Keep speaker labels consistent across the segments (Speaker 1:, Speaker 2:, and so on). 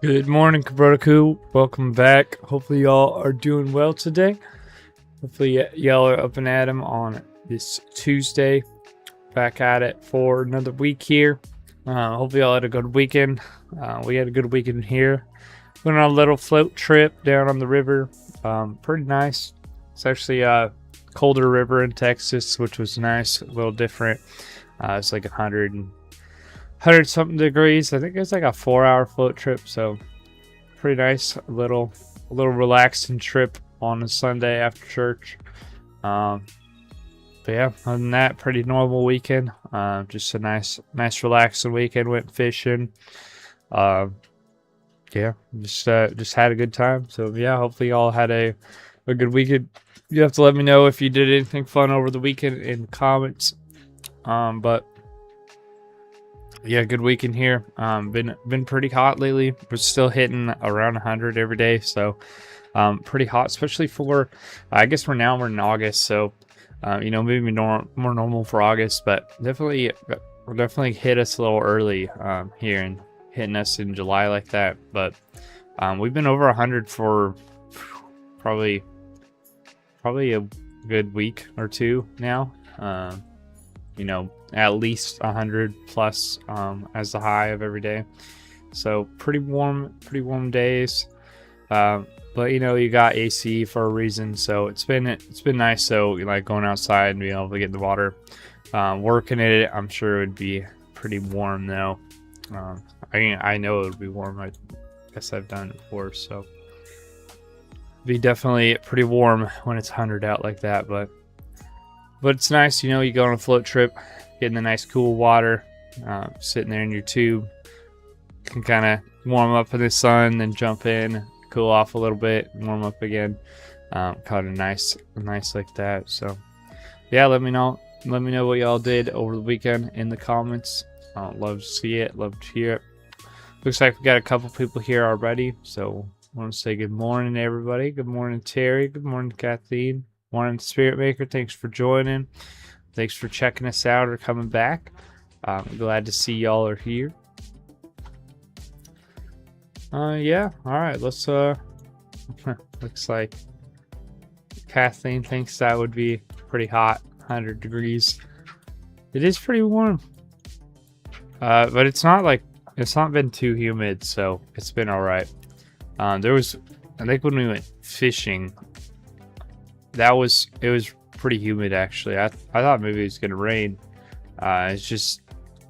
Speaker 1: Good morning, Kabroda. Welcome back. Hopefully, y'all are doing well today. Hopefully, y'all are up and at 'em on this Tuesday. Back at it for another week here. Hopefully, y'all had a good weekend. We had a good weekend here. Went on a little float trip down on the river. Pretty nice. It's actually a colder river in Texas, which was nice. A little different. It's like 100 something degrees. I think it's like a 4-hour float trip, so pretty nice. A little relaxing trip on a Sunday after church. But yeah, other than that, pretty normal weekend. Just a nice relaxing weekend. Went fishing. Yeah, just had a good time. So yeah, hopefully y'all had a good weekend. You have to let me know if you did anything fun over the weekend in the comments. But yeah, good weekend here. Been pretty hot lately. We're still hitting around 100 every day, so pretty hot, especially for I guess we're in August, so maybe more normal for August, but definitely hit us a little early here and hitting us in July like that. But we've been over 100 for probably a good week or two now. At least 100 plus as the high of every day. So pretty warm days. But you got AC for a reason, so it's been nice. So like going outside and being able to get in the water, working in it, I'm sure it would be pretty warm though. I know it would be warm. I guess I've done it before, so be definitely pretty warm when it's 100 out like that. But it's nice, you go on a float trip, getting the nice cool water, sitting there in your tube, can kind of warm up in the sun, then jump in, cool off a little bit, and warm up again. Kind of nice like that. So yeah, let me know what y'all did over the weekend in the comments. Love to see it, love to hear it. Looks like we got a couple people here already, so I want to say good morning to everybody. Good morning, Terry. Good morning, Kathleen. Morning, Spirit Maker. Thanks for joining. Thanks for checking us out or coming back. I'm glad to see y'all are here. Yeah. All right. Let's. Looks like Kathleen thinks that would be pretty hot. 100 degrees. It is pretty warm. But it's not been too humid, so it's been all right. I think when we went fishing, it was pretty humid actually. I thought maybe it was gonna rain. It's just,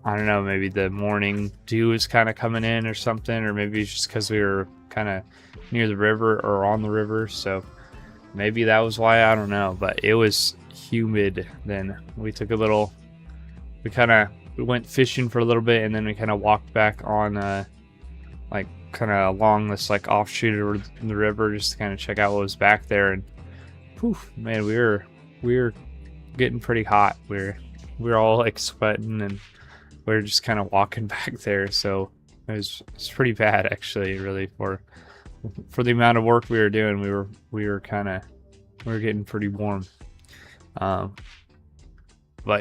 Speaker 1: I don't know, maybe the morning dew is kind of coming in or something, or maybe it's just because we were kind of near the river or on the river, so maybe that was why. I don't know, but it was humid. Then we went fishing for a little bit, and then we kind of walked back on kind of along this offshoot of the river just to kind of check out what was back there. And whew, man, we were getting pretty hot. We were all sweating, and we were just kind of walking back there. So it's pretty bad actually, really, for the amount of work we were doing. We were getting pretty warm. But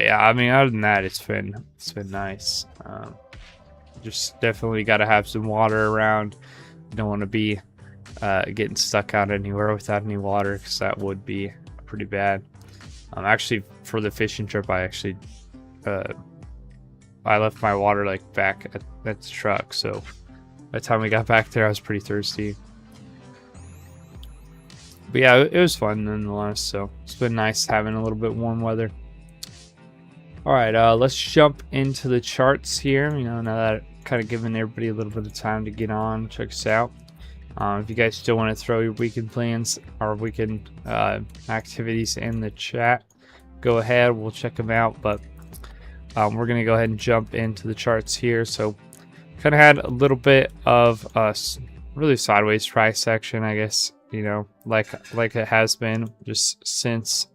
Speaker 1: yeah, I mean, other than that, it's been nice. Just definitely got to have some water around. You don't want to be getting stuck out anywhere without any water, because that would be pretty bad. Actually, for the fishing trip, I left my water back at the truck, so by the time we got back there, I was pretty thirsty. But yeah, it was fun nonetheless. So it's been nice having a little bit warm weather. All right, let's jump into the charts here. Now that kind of giving everybody a little bit of time to get on, check us out. If you guys still want to throw your weekend plans or weekend activities in the chat, go ahead. We'll check them out. But we're going to go ahead and jump into the charts here. So kind of had a little bit of a really sideways price action, I guess, like it has been just since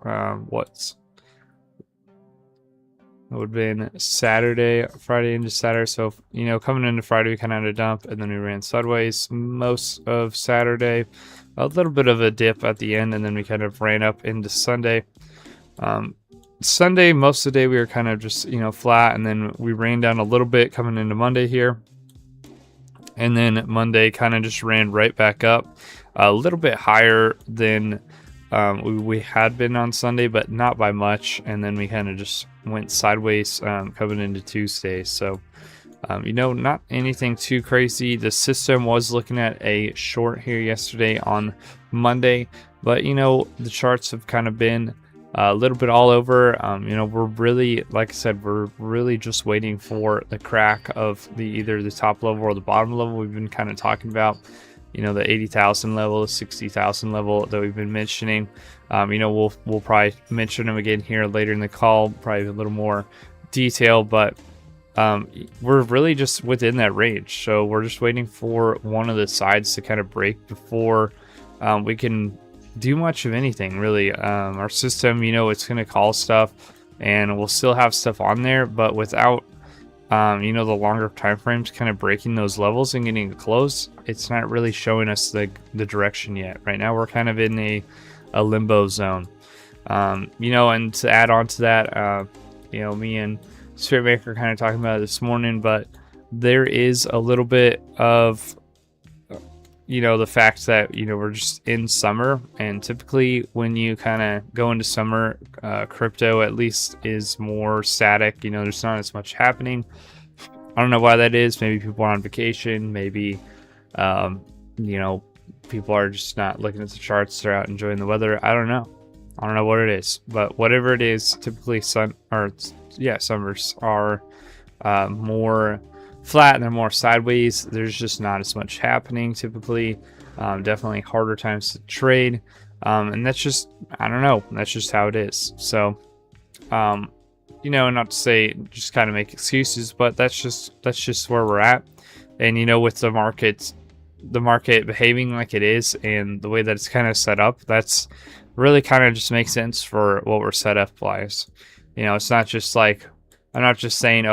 Speaker 1: it would have been Friday into Saturday. So, coming into Friday, we kind of had a dump, and then we ran sideways most of Saturday. A little bit of a dip at the end, and then we kind of ran up into Sunday. Sunday, most of the day, we were kind of just, flat, and then we ran down a little bit coming into Monday here. and then Monday kind of just ran right back up, a little bit higher than we had been on Sunday, but not by much. And then we kind of just went sideways coming into Tuesday. So not anything too crazy. The system was looking at a short here yesterday on Monday, but the charts have kind of been a little bit all over. We're really, like I said, we're really just waiting for the crack of either the top level or the bottom level we've been kind of talking about. The 80,000 level, the 60,000 level that we've been mentioning. We'll probably mention them again here later in the call, probably a little more detail, but we're really just within that range. So we're just waiting for one of the sides to kind of break before we can do much of anything, really. Our system, it's going to call stuff, and we'll still have stuff on there, but without the longer time frames kind of breaking those levels and getting close, it's not really showing us the direction yet. Right now we're kind of in a limbo zone. And to add on to that, me and Spiritmaker kind of talking about it this morning, but there is a little bit of the fact that we're just in summer, and typically when you kind of go into summer, crypto at least is more static. There's not as much happening. I don't know why that is. Maybe people are on vacation, maybe people are just not looking at the charts, they're out enjoying the weather. I don't know what it is, but whatever it is, typically summers are more flat and they're more sideways. There's just not as much happening typically. Definitely harder times to trade, and that's just, I don't know, that's just how it is. So not to say just kind of make excuses, but that's just where we're at. And with the market behaving like it is and the way that it's kind of set up, that's really kind of just makes sense for what we're set up wise. It's not just like, I'm not just saying,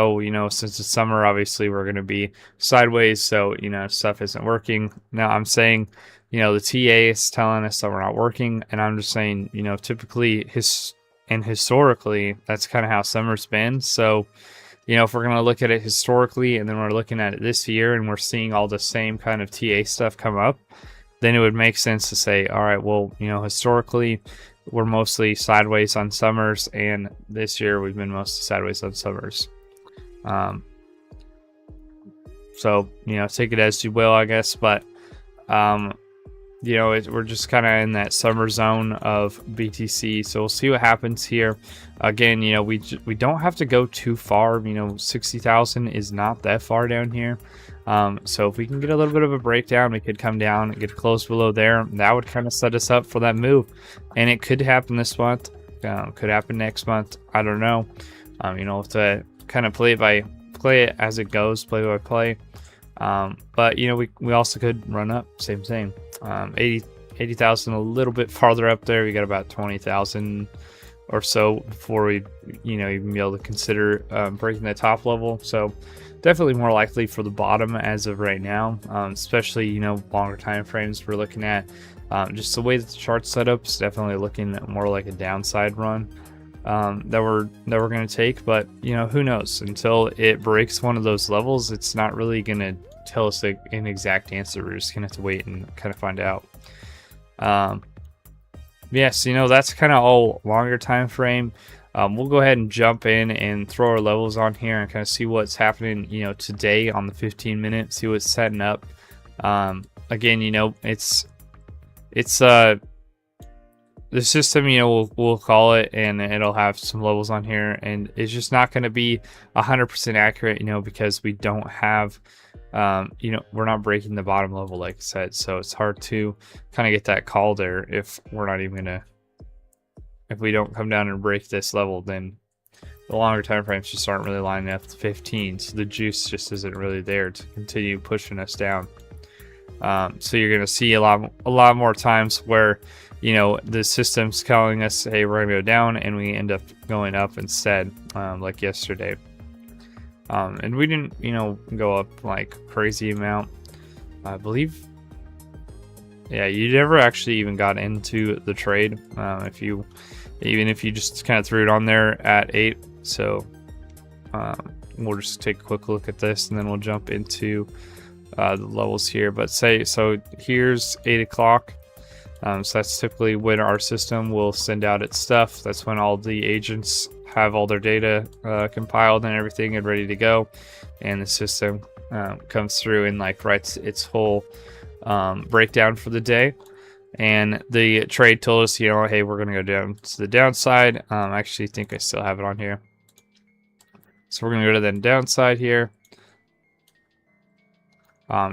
Speaker 1: since it's summer, obviously we're going to be sideways, so, stuff isn't working. No, I'm saying, the TA is telling us that we're not working, and I'm just saying, typically, historically, that's kind of how summer's been. So, if we're going to look at it historically, and then we're looking at it this year, and we're seeing all the same kind of TA stuff come up, then it would make sense to say, all right, well, historically, we're mostly sideways on summers, and this year we've been mostly sideways on summers. So take it as you will, I guess. But we're just kind of in that summer zone of BTC. So we'll see what happens here. Again, we don't have to go too far. 60,000 is not that far down here. So if we can get a little bit of a breakdown, we could come down and get close below there. That would kind of set us up for that move, and it could happen this month, could happen next month. I don't know. To kind of play it as it goes, play by play. But we also could run up, same thing. 80,000 a little bit farther up there. We got about 20,000 or so before we even be able to consider breaking the top level. So definitely more likely for the bottom as of right now, especially longer time frames we're looking at. Just the way that the chart's set up is definitely looking more like a downside run that we're going to take. But who knows, until it breaks one of those levels, it's not really going to tell us an exact answer. We're just gonna have to wait and kind of find out. Yes, that's kind of all longer time frame. We'll go ahead and jump in and throw our levels on here and kind of see what's happening today on the 15-minute, see what's setting up. Again, it's the system, we'll call it, and it'll have some levels on here, and it's just not going to be 100% accurate, because we don't have, we're not breaking the bottom level, like I said, so it's hard to kind of get that call there if we're not even gonna, if we don't come down and break this level, then the longer time frames just aren't really lining up to 15, so the juice just isn't really there to continue pushing us down. So you're gonna see a lot more times where the system's telling us, hey, we're gonna go down, and we end up going up instead, like yesterday. And we didn't go up like crazy amount. I believe, yeah, you never actually even got into the trade, even if you just kind of threw it on there at 8. So we'll just take a quick look at this, and then we'll jump into the levels here, but say so here's 8 o'clock. So that's typically when our system will send out its stuff. That's when all the agents have all their data compiled and everything and ready to go, and the system comes through and like writes its whole breakdown for the day. And the trade told us, you know, hey, we're gonna go down to the downside. I actually think I still have it on here, so we're gonna go to the downside here.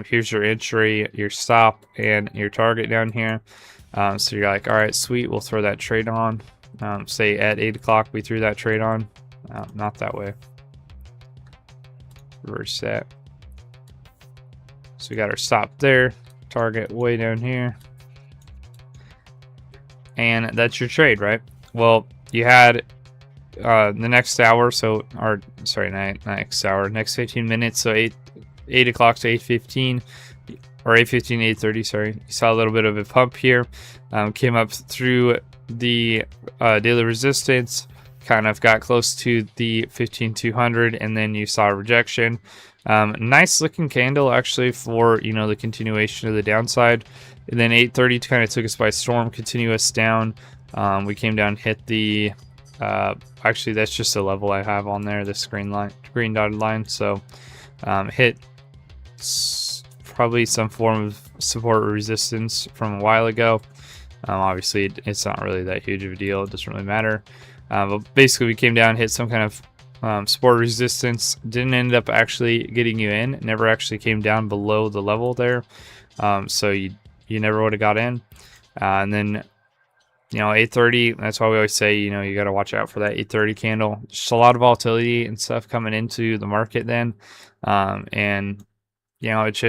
Speaker 1: Here's your entry, your stop, and your target down here. So you're like, all right, sweet, we'll throw that trade on. Say at 8 o'clock we threw that trade on. Not that way. Reverse that. So we got our stop there, target way down here. And that's your trade, right? Well, you had the next hour, so, or sorry, next hour, next 15 minutes, so 8 o'clock to 8:15, or 8:15 to 8:30, sorry. You saw a little bit of a pump here, came up through the daily resistance, kind of got close to the 15,200, and then you saw a rejection. Nice looking candle actually for, you know, the continuation of the downside. And then 8:30 kind of took us by storm, continue us down. We came down, hit the actually that's just a level I have on there, this green dotted line. So hit probably some form of support or resistance from a while ago. Obviously it's not really that huge of a deal, it doesn't really matter. But basically we came down, hit some kind of support resistance, didn't end up actually getting you in, never actually came down below the level there. So you never would have got in. And then, you know, 8:30, that's why we always say, you know, you got to watch out for that 8:30 candle. Just a lot of volatility and stuff coming into the market then. And, you know, it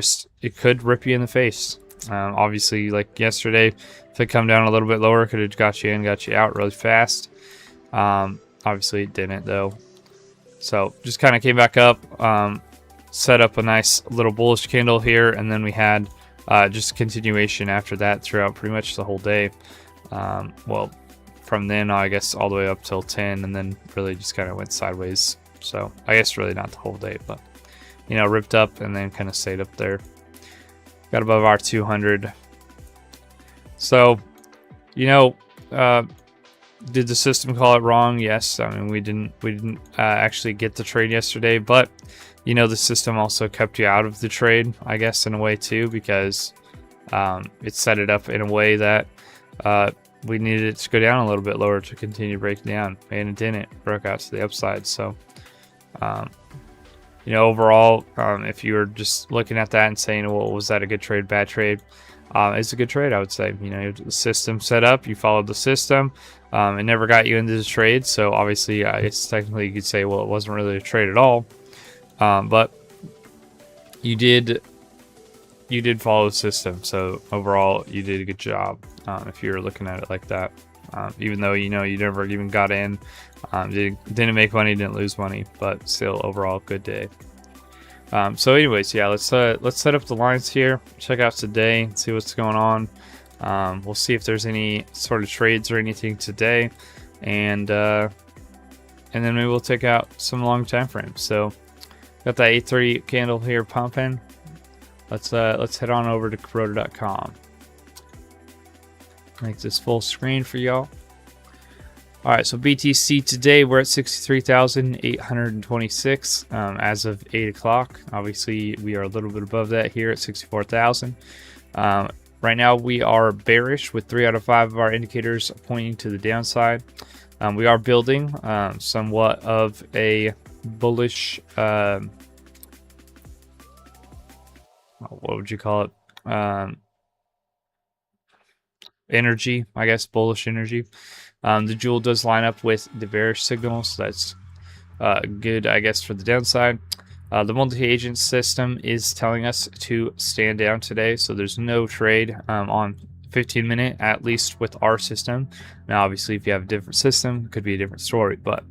Speaker 1: could rip you in the face. Obviously, like yesterday, if it come down a little bit lower, could have got you in, got you out really fast. Obviously, it didn't, though. So just kind of came back up, set up a nice little bullish candle here, and then we had just a continuation after that throughout pretty much the whole day. Well, from then I guess all the way up till 10, and then really just kind of went sideways. So I guess really not the whole day, but you know, ripped up and then kind of stayed up there. Got above our 200. So, you know, did the system call it wrong? Yes. I mean, we didn't actually get the trade yesterday, but you know, the system also kept you out of the trade, I guess, in a way too, because it set it up in a way that we needed it to go down a little bit lower to continue to break down, and it didn't. It broke out to the upside. So, you know, overall, if you were just looking at that and saying, well, was that a good trade, bad trade? It's a good trade, I would say. You know, the system set up, you followed the system. It never got you into the trade, so obviously it's technically you could say, well, it wasn't really a trade at all. But you did follow the system, so overall you did a good job if you're looking at it like that. Even though, you know, you never even got in, didn't make money, didn't lose money, but still overall good day. So anyways, yeah, let's set up the lines here, check out today, see what's going on. We'll see if there's any sort of trades or anything today, and then maybe we'll take out some long time frames. So got that 8:30 candle here pumping. Let's head on over to Kabroda.com. Make this full screen for y'all. All right, so BTC today we're at 63,826 as of 8 o'clock. Obviously, we are a little bit above that here at 64,000. Right now, we are bearish with 3 out of 5 of our indicators pointing to the downside. We are building somewhat of a bullish, what would you call it? Energy, I guess, bullish energy. The jewel does line up with the bearish signal, so that's good, I guess, for the downside. The multi-agent system is telling us to stand down today, so there's no trade on 15-minute, at least with our system. Now, obviously, if you have a different system, it could be a different story, but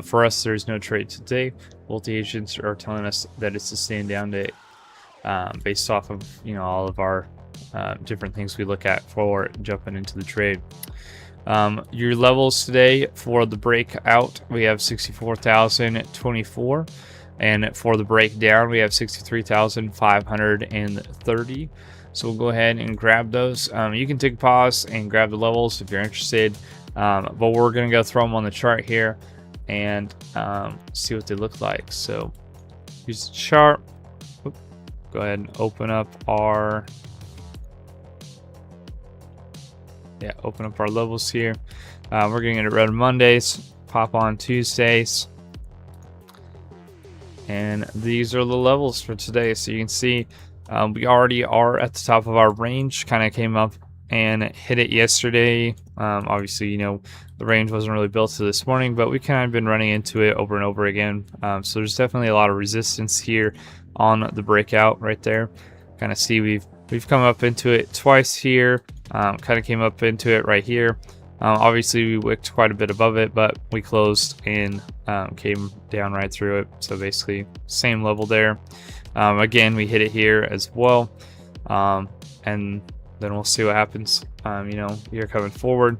Speaker 1: for us, there's no trade today. Multi-agents are telling us that it's a stand down day based off of, you know, all of our different things we look at for jumping into the trade. Your levels today for the breakout, we have 64,024. And for the breakdown, we have 63,530. So we'll go ahead and grab those. You can take a pause and grab the levels if you're interested. But we're going to go throw them on the chart here and see what they look like. So use the chart. Go ahead and open up our levels here. We're going to get rid of Mondays, pop on Tuesdays. And these are the levels for today. So you can see we already are at the top of our range. Kind of came up and hit it yesterday. Obviously, you know, the range wasn't really built to this morning, but we kind of been running into it over and over again. So there's definitely a lot of resistance here on the breakout right there. Kind of see we've come up into it twice here. Kind of came up into it right here. Obviously, we wicked quite a bit above it, but we closed and came down right through it. So basically, same level there. Again, we hit it here as well. And then we'll see what happens, you know, here coming forward.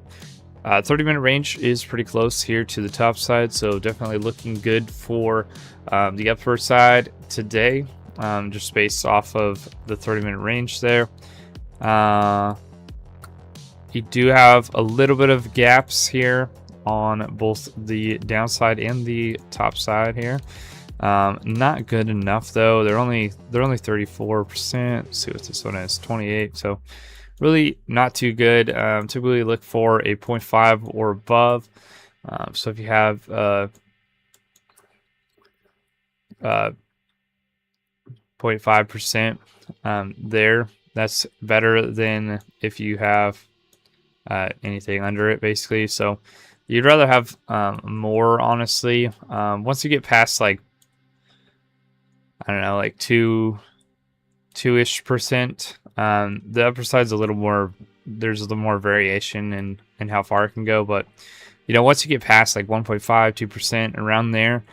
Speaker 1: 30-minute range is pretty close here to the top side. So definitely looking good for the upper side today, just based off of the 30-minute range there. You do have a little bit of gaps here on both the downside and the top side here. Not good enough though. They're only 34%. Let's see what this one is, 28. So really not too good. Typically look for a 0.5 or above. So if you have 0.5% there, that's better than if you have anything under it, basically. So you'd rather have more, honestly. Once you get past like, I don't know, like 2-ish%, the upper side's a little more, there's a little more variation in how far it can go. But you know, once you get past like 1.5, 2% around there,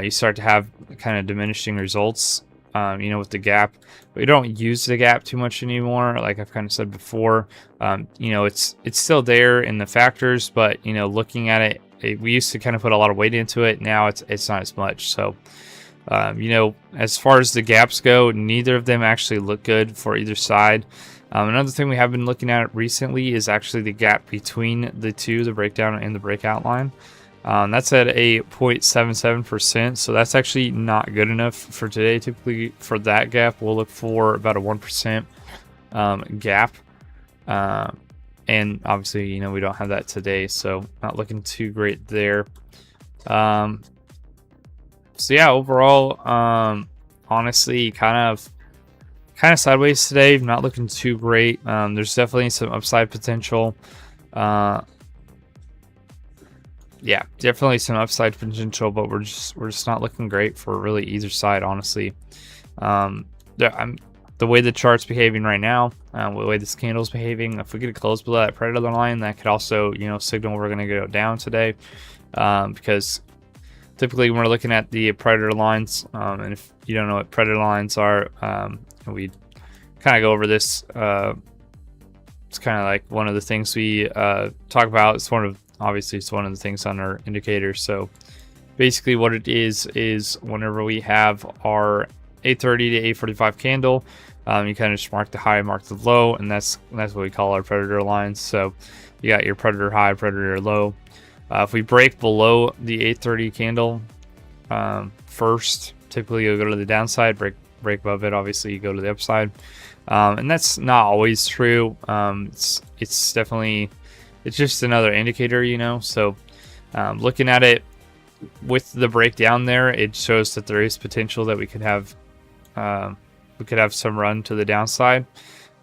Speaker 1: you start to have kind of diminishing results, you know, with the gap. But you don't use the gap too much anymore. Like I've kind of said before, you know, it's still there in the factors, but you know, looking at it, we used to kind of put a lot of weight into it. Now it's not as much. So you know, as far as the gaps go, neither of them actually look good for either side. Another thing we have been looking at recently is actually the gap between the two, the breakdown and the breakout line. That's at a 0.77%, so that's actually not good enough for today. Typically for that gap, we'll look for about a 1% gap. And obviously, you know, we don't have that today, so not looking too great there. So yeah, overall, honestly, kind of sideways today. Not looking too great. There's definitely some upside potential. Yeah, definitely some upside potential, but we're just not looking great for really either side, honestly. The way the chart's behaving right now, the way this candle's behaving, if we get a close below that predator line, that could also, you know, signal we're going to go down today, because typically when we're looking at the predator lines, and if you don't know what predator lines are, we kind of go over this. It's kind of like one of the things we talk about. Obviously it's one of the things on our indicators. So basically what it is whenever we have our 830 to 845 candle, you kind of just mark the high, mark the low, and that's what we call our predator lines. So you got your predator high, predator low. If we break below the 830 candle first, typically you'll go to the downside. Break above it, obviously you go to the upside. And that's not always true. It's definitely, it's just another indicator, you know. So looking at it with the breakdown there, it shows that there is potential that we could have some run to the downside.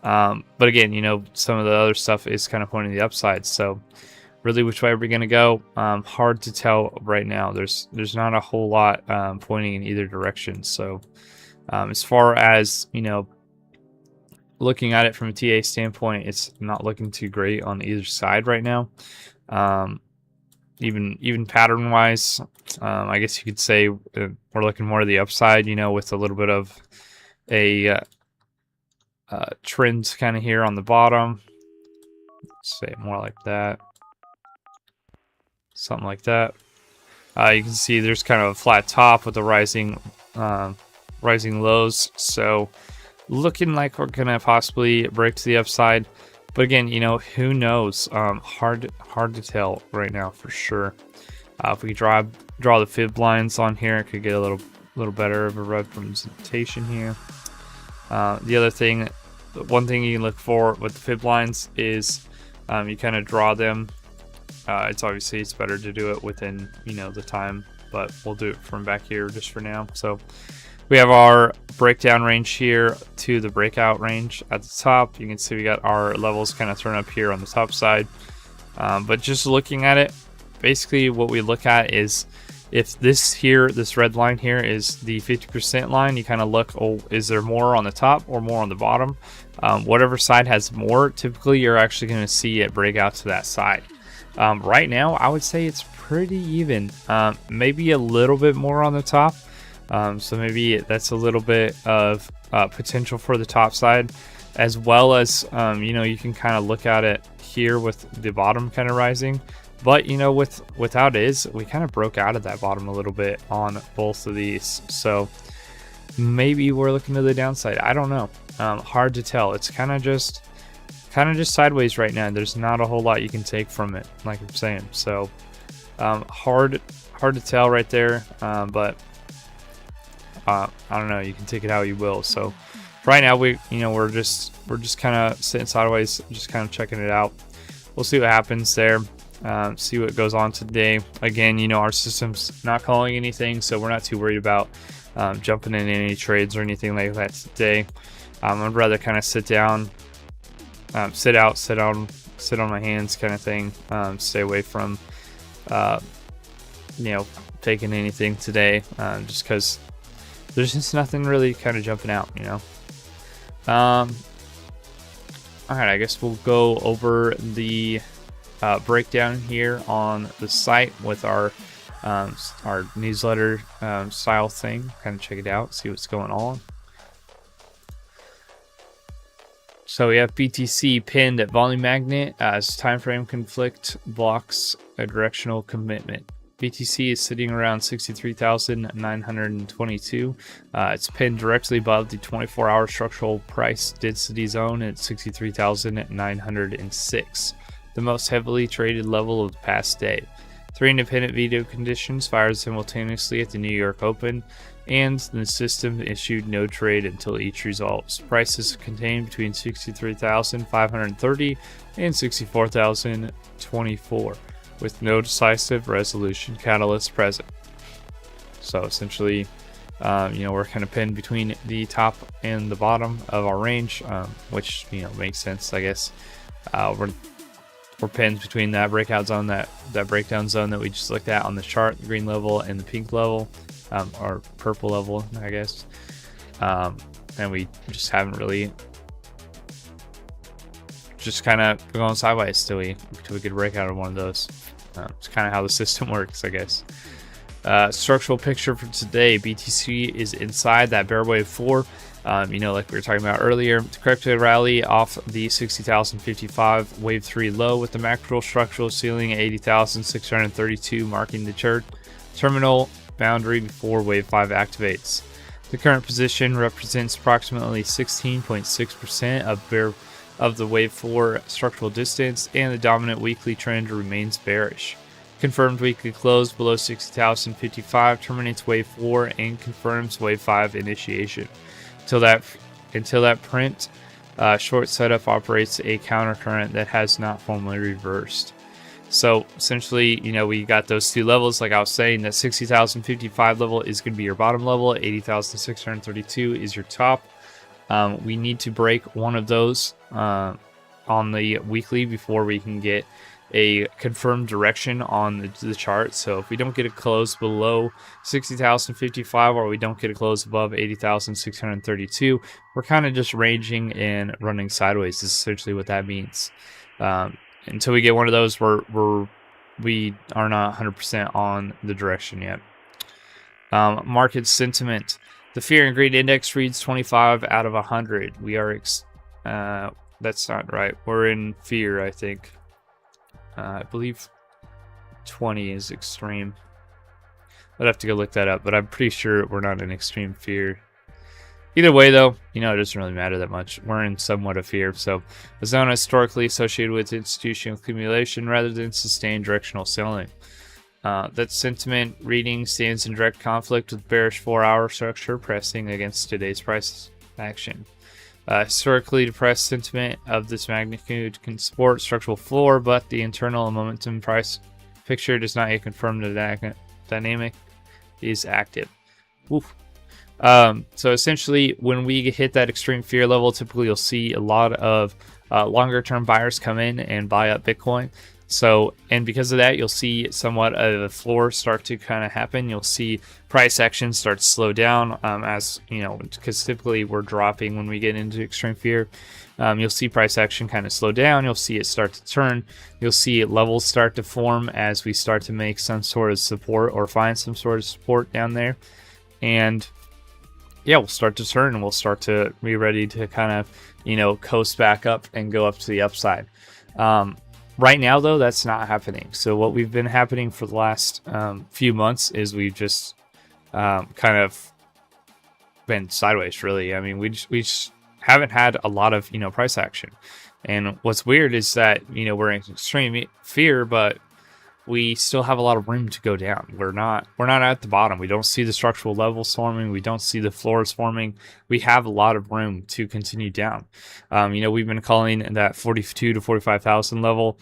Speaker 1: But again, you know, some of the other stuff is kind of pointing to the upside. So really, which way are we going to go? Hard to tell right now. There's not a whole lot pointing in either direction. So as far as, you know, looking at it from a TA standpoint, it's not looking too great on either side right now. Even pattern wise, I guess you could say we're looking more to the upside, you know, with a little bit of a trend kind of here on the bottom. Let's say it more like that. Something like that. You can see there's kind of a flat top with a rising rising lows. So looking like we're gonna possibly break to the upside, but again, you know, who knows? Hard to tell right now for sure. If we draw the fib lines on here, it could get a little better of a representation here. The other thing, one thing you can look for with the fib lines is you kind of draw them. It's better to do it within, you know, the time, but we'll do it from back here just for now. So we have our breakdown range here to the breakout range at the top. You can see we got our levels kind of thrown up here on the top side. But just looking at it, basically what we look at is if this red line here is the 50% line, you kind of look, oh, is there more on the top or more on the bottom? Whatever side has more, typically you're actually going to see it break out to that side. Right now, I would say it's pretty even, maybe a little bit more on the top. So maybe that's a little bit of potential for the top side, as well as, you know, you can kind of look at it here with the bottom kind of rising. But, you know, without is, we kind of broke out of that bottom a little bit on both of these. So maybe we're looking to the downside. I don't know. Hard to tell. It's kind of just sideways right now. There's not a whole lot you can take from it, like I'm saying. So hard to tell right there. But I don't know. You can take it how you will. So right now we're just kind of sitting sideways, just kind of checking it out. We'll see what happens there. See what goes on today. Again, you know, our system's not calling anything, so we're not too worried about jumping in any trades or anything like that today. I'd rather kind of sit down, sit on my hands kind of thing. Stay away from you know, taking anything today, just because there's just nothing really kind of jumping out, you know. All right, I guess we'll go over the breakdown here on the site with our newsletter style thing. Kind of check it out, see what's going on. So we have BTC pinned at volume magnet as time frame conflict blocks a directional commitment. BTC is sitting around 63,922. It's pinned directly above the 24-hour structural price density zone at 63,906, the most heavily traded level of the past day. 3 independent veto conditions fired simultaneously at the New York Open, and the system issued no trade until each resolves. Prices contained between 63,530 and 64,024. with no decisive resolution catalyst present. So essentially, we're kind of pinned between the top and the bottom of our range, which, makes sense, I guess. We're pinned between that breakout zone, that breakdown zone that we just looked at on the chart, the green level and the pink level, or purple level, I guess. And we just haven't really, just kind of going sideways till we get a breakout of one of those. It's kind of how the system works, I guess. Structural picture for today: BTC is inside that bear wave 4. Like we were talking about earlier, the corrective rally off the 60,055 wave 3 low, with the macro structural ceiling at 80,632 marking the terminal boundary before wave 5 activates. The current position represents approximately 16.6% of the wave 4 structural distance, and the dominant weekly trend remains bearish. Confirmed weekly close below 60,055 terminates wave 4 and confirms wave 5 initiation. Until that print, short setup operates a countercurrent that has not formally reversed. So essentially, we got those two levels. Like I was saying, that 60,055 level is going to be your bottom level. 80,632 is your top. We need to break one of those on the weekly before we can get a confirmed direction on the chart. So if we don't get a close below 60,055 or we don't get a close above 80,632, we're kind of just ranging and running sideways is essentially what that means. Until we get one of those, we are not 100% on the direction yet. Market sentiment: the fear and greed index reads 25 out of 100. We are that's not right. We're in fear, I think. I believe 20 is extreme. I'd have to go look that up, but I'm pretty sure we're not in extreme fear. Either way, though, it doesn't really matter that much. We're in somewhat of fear. So, a zone historically associated with institutional accumulation rather than sustained directional selling. That sentiment reading stands in direct conflict with bearish 4-hour structure pressing against today's price action. Historically depressed sentiment of this magnitude can support structural floor, but the internal momentum price picture does not yet confirm the dynamic is active. Oof. So essentially, when we hit that extreme fear level, typically you'll see a lot of longer term buyers come in and buy up Bitcoin. So, and because of that, you'll see somewhat of a floor start to kind of happen. You'll see price action start to slow down as, because typically we're dropping when we get into extreme fear. You'll see price action kind of slow down. You'll see it start to turn. You'll see levels start to form as we start to make some sort of support or find some sort of support down there. And yeah, we'll start to turn and we'll start to be ready to kind of, coast back up and go up to the upside. Right now, though, that's not happening. So what we've been happening for the last few months is we've just kind of been sideways, really. I mean, we just haven't had a lot of, price action. And what's weird is that, we're in extreme fear, but we still have a lot of room to go down. We're not at the bottom. We don't see the structural levels forming. We don't see the floors forming. We have a lot of room to continue down. We've been calling that 42 to 45,000 level.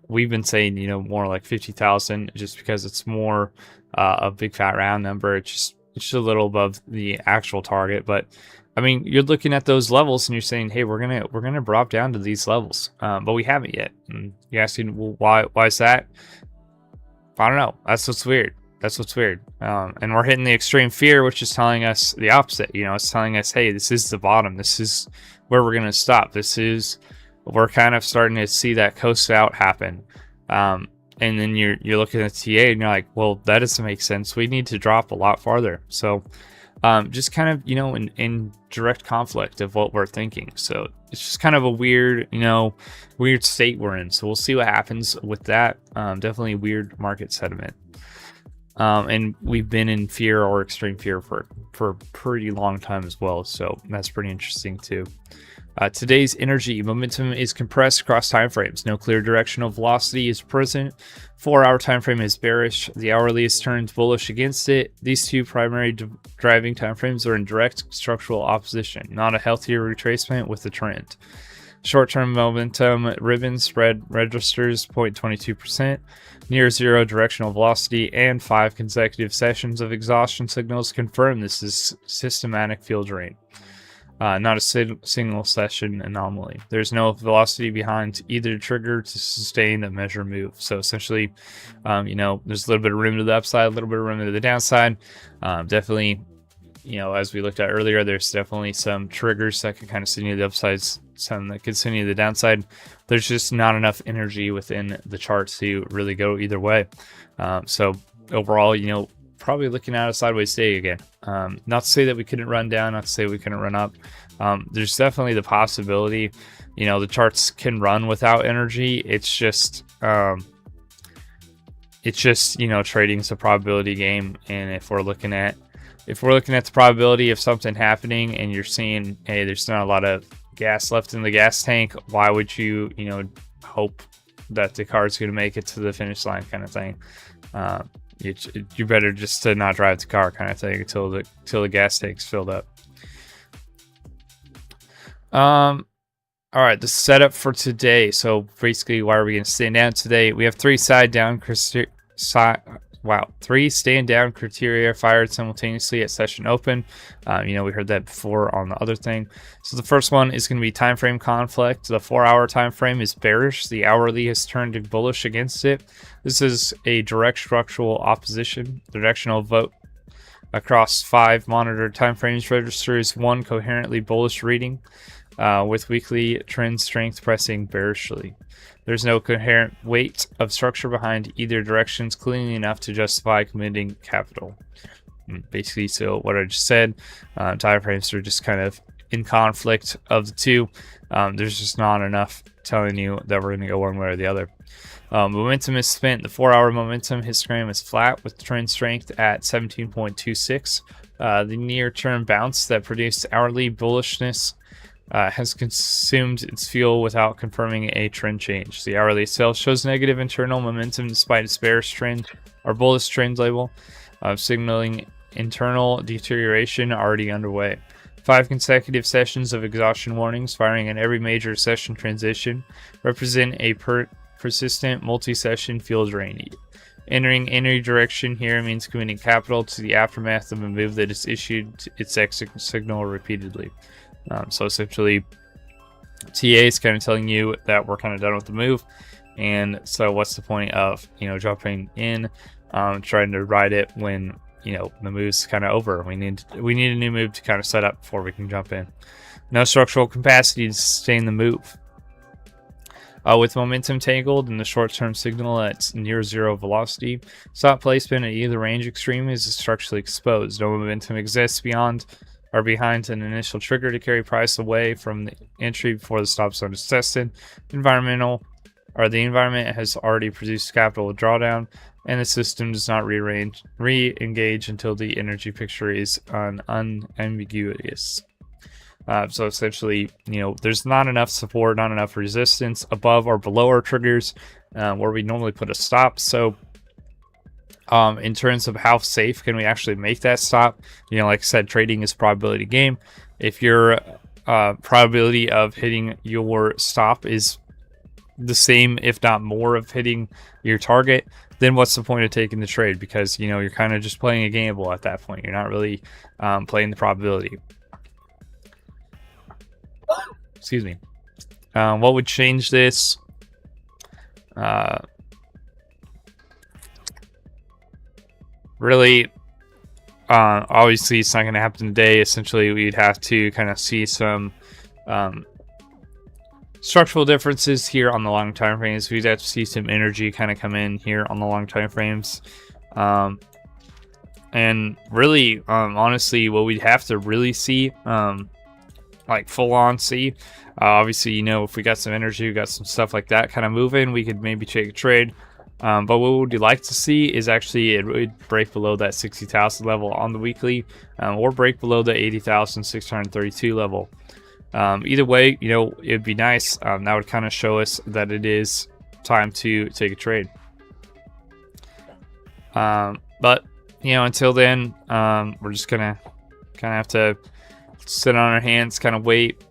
Speaker 1: We've been saying, more like 50,000 just because it's more a big fat round number. It's just a little above the actual target, but I mean, you're looking at those levels and you're saying, hey, we're gonna drop down to these levels, but we haven't yet. And you're asking, well, why is that? I don't know. That's what's weird. And we're hitting the extreme fear, which is telling us the opposite. It's telling us, hey, this is the bottom. This is where we're gonna stop. We're kind of starting to see that coast out happen. And then you're looking at TA and you're like, well, that doesn't make sense. We need to drop a lot farther. So just kind of, in direct conflict of what we're thinking. So it's just kind of a weird state we're in. So we'll see what happens with that. Definitely weird market sentiment. And we've been in fear or extreme fear for a pretty long time as well. So that's pretty interesting too. Today's energy momentum is compressed across timeframes. No clear directional velocity is present. 4-hour timeframe is bearish. The hourly is turned bullish against it. These two primary driving timeframes are in direct structural opposition, not a healthier retracement with the trend. Short-term momentum ribbon spread registers 0.22%, near zero directional velocity, and 5 consecutive sessions of exhaustion signals confirm this is systematic field drain. Not a single session anomaly. There's no velocity behind either trigger to sustain a measure move. So essentially, there's a little bit of room to the upside, a little bit of room to the downside. Definitely, as we looked at earlier, there's definitely some triggers that can kind of send you to the upsides, some that could send you to the downside. There's just not enough energy within the chart to really go either way. So overall, probably looking at a sideways day again. Not to say that we couldn't run down, not to say we couldn't run up. There's definitely the possibility, the charts can run without energy. It's just trading's a probability game. And if we're looking at the probability of something happening and you're seeing, hey, there's not a lot of gas left in the gas tank, why would you, hope that the car's going to make it to the finish line kind of thing? You better just to not drive the car kind of thing until the gas tank's filled up. All right, the setup for today. So basically, why are we going to stand down today? We have 3 three stand down criteria fired simultaneously at session open. We heard that before on the other thing. So the first one is going to be time frame conflict. The 4-hour time frame is bearish. The hourly has turned bullish against it. This is a direct structural opposition. The directional vote across 5 monitored time frames registers 1 coherently bullish reading, with weekly trend strength pressing bearishly. There's no coherent weight of structure behind either directions cleanly enough to justify committing capital. Basically, so what I just said, timeframes are just kind of in conflict of the two. There's just not enough telling you that we're going to go one way or the other. Momentum is spent. The 4-hour momentum histogram is flat with trend strength at 17.26. The near-term bounce that produced hourly bullishness has consumed its fuel without confirming a trend change. The hourly sell shows negative internal momentum despite its bearish trend or bullish trend label, signaling internal deterioration already underway. 5 consecutive sessions of exhaustion warnings firing in every major session transition represent a persistent multi-session fuel drain. Entering any direction here means committing capital to the aftermath of a move that has issued its exit signal repeatedly. So essentially, TA is kind of telling you that we're kind of done with the move, and so what's the point of jumping in, trying to ride it when the move's kind of over? We need a new move to kind of set up before we can jump in. No structural capacity to sustain the move. With momentum tangled and the short-term signal at near zero velocity, stop placement at either range extreme is structurally exposed. No momentum exists beyond or behind an initial trigger to carry price away from the entry before the stop zone is tested. The environment has already produced capital drawdown, and the system does not re-engage until the energy picture is unambiguous. So essentially, there's not enough support, not enough resistance above or below our triggers where we normally put a stop. So in terms of how safe can we actually make that stop, like I said, trading is a probability game. If your probability of hitting your stop is the same, if not more, of hitting your target, then what's the point of taking the trade? Because you're kind of just playing a gamble at that point. You're not really playing the probability. Excuse me. What would change this? Really, obviously, it's not going to happen today. Essentially, we'd have to kind of see some structural differences here on the long time frames. We'd have to see some energy kind of come in here on the long time frames. And really, honestly, what we'd have to really see, like full on see, obviously, if we got some energy, we got some stuff like that kind of moving, we could maybe take a trade. But what would you like to see is actually it would break below that 60,000 level on the weekly, or break below the 80,632 level. Either way, it'd be nice. That would kind of show us that it is time to take a trade. But until then, we're just gonna kind of have to sit on our hands, kind of wait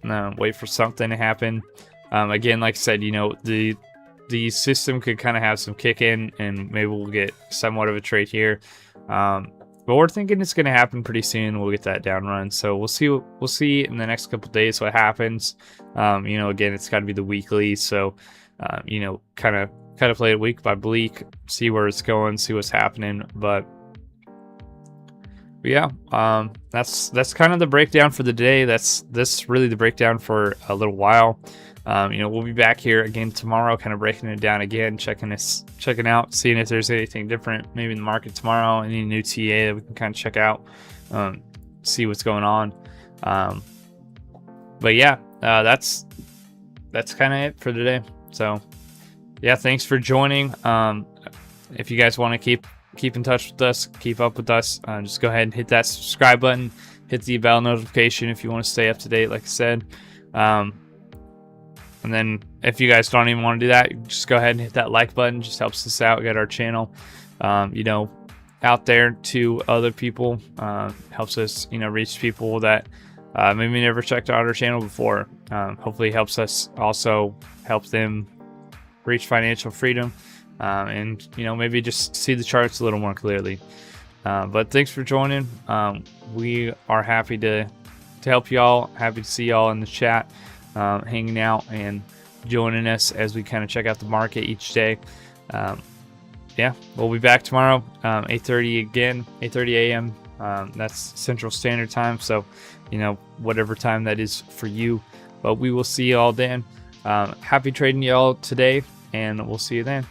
Speaker 1: for something to happen. Again, like I said, the system could kind of have some kick in, and maybe we'll get somewhat of a trade here. But we're thinking it's going to happen pretty soon. We'll get that down run. So we'll see in the next couple of days what happens. Again, it's got to be the weekly. So, kind of play it week by week, see where it's going, see what's happening. But yeah, that's kind of the breakdown for the day. That's really the breakdown for a little while. We'll be back here again tomorrow, kind of breaking it down again, checking out, seeing if there's anything different maybe in the market tomorrow, any new TA that we can kind of check out, see what's going on. But yeah, that's kind of it for today. So yeah, thanks for joining. If you guys want to keep in touch with us, keep up with us, just go ahead and hit that subscribe button, hit the bell notification if you want to stay up to date, like I said. And then if you guys don't even want to do that, just go ahead and hit that like button. Just helps us out, get our channel, out there to other people. Helps us, reach people that maybe never checked out our channel before. Hopefully helps us also help them reach financial freedom, and maybe just see the charts a little more clearly. But thanks for joining. We are happy to help y'all. Happy to see y'all in the chat, hanging out and joining us as we kind of check out the market each day. Yeah, we'll be back tomorrow, 8:30 again, 8:30 a.m. That's Central Standard Time, so whatever time that is for you. But we will see you all then. Happy trading y'all today, and we'll see you then.